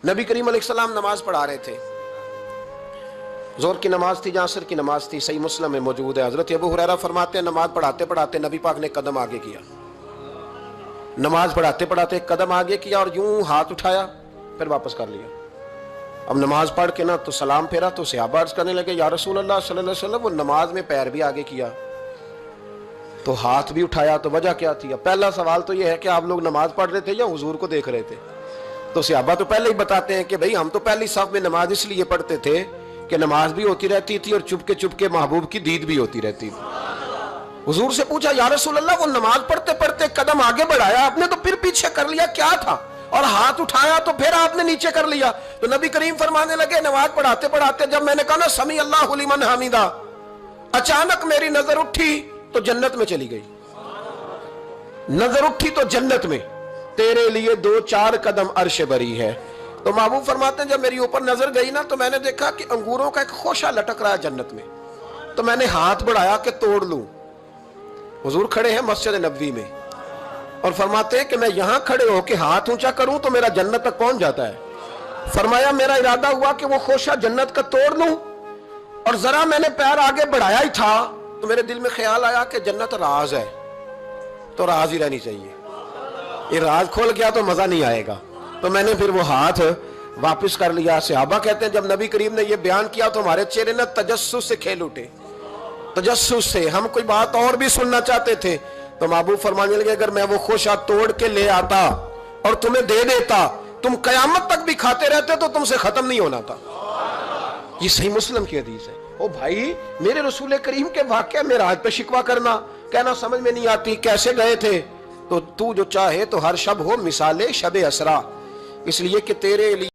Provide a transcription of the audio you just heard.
नबी करीम अलैहिस्सलाम नमाज पढ़ा रहे थे, जोर की नमाज थी या असर की नमाज थी, सही मुस्लिम में मौजूद है। हजरत अबू हुरैरा फरमाते हैं नमाज पढ़ाते पढ़ाते नबी पाक ने कदम आगे किया, नमाज पढ़ाते पढ़ाते कदम आगे किया और यूं हाथ उठाया फिर वापस कर लिया। अब नमाज पढ़ के ना तो सलाम फेरा तो सहाबा अर्ज करने लगे या रसूल अल्लाह सल्लल्लाहु अलैहि वसल्लम, वो नमाज में पैर भी आगे किया तो हाथ भी उठाया, तो वजह क्या थी? पहला सवाल तो ये है कि आप लोग नमाज पढ़ रहे थे या हुजूर को देख रहे थे? तो सहाबा तो पहले ही बताते हैं कि भाई हम तो पहली साफ में नमाज इसलिए पढ़ते थे कि नमाज भी होती रहती थी और चुपके चुपके महबूब की दीद भी होती रहती थी। हुजूर से पूछा या रसूल अल्लाह, वो नमाज पढ़ते पढ़ते कदम आगे बढ़ाया आपने तो फिर पीछे कर लिया, क्या था? और हाथ उठाया तो फिर आपने नीचे कर लिया। तो नबी करीम फरमाने लगे नमाज पढ़ाते पढ़ाते जब मैंने कहा ना समी अल्लाहु लिमन हमीदा, अचानक मेरी नजर उठी तो जन्नत में चली गई। नजर उठी तो जन्नत में, तेरे लिए 2-4 कदम अर्श बरी है। तो महबूब फरमाते हैं जब मेरी ऊपर नजर गई ना तो मैंने देखा कि अंगूरों का एक खोशा लटक रहा है जन्नत में, तो मैंने हाथ बढ़ाया कि तोड़ लूं। हुजूर खड़े हैं मस्जिद नबवी में और फरमाते हैं कि मैं यहां खड़े होकर हाथ ऊंचा करूं तो मेरा जन्नत तक पहुंच जाता है। फरमाया मेरा इरादा हुआ कि वो खोशा जन्नत का तोड़ लूं और जरा मैंने पैर आगे बढ़ाया ही था तो मेरे दिल में ख्याल आया कि जन्नत राज है तो राज ही रहनी चाहिए, ये राज खोल गया तो मजा नहीं आएगा। तो मैंने फिर वो हाथ वापस कर लिया। सहाबा कहते हैं जब नबी करीम ने ये बयान किया तो हमारे चेहरे ने तजस्सुस से खेल उठे, तजस्सुस से। हम कोई बात और भी सुनना चाहते थे तो महबूब फरमाने लगे अगर मैं वो खोशा तोड़ के ले आता और तुम्हें दे देता तुम कयामत तक भी खाते रहते तो तुमसे खत्म नहीं होना था। ये सही मुस्लिम की हदीस है। ओ भाई, मेरे रसूल करीम के वाक़या में राज पे शिकवा करना, कहना समझ में नहीं आती कैसे गए थे। तो तू जो चाहे तो हर शब हो मिसाले शब असरा, इसलिए कि तेरे लिए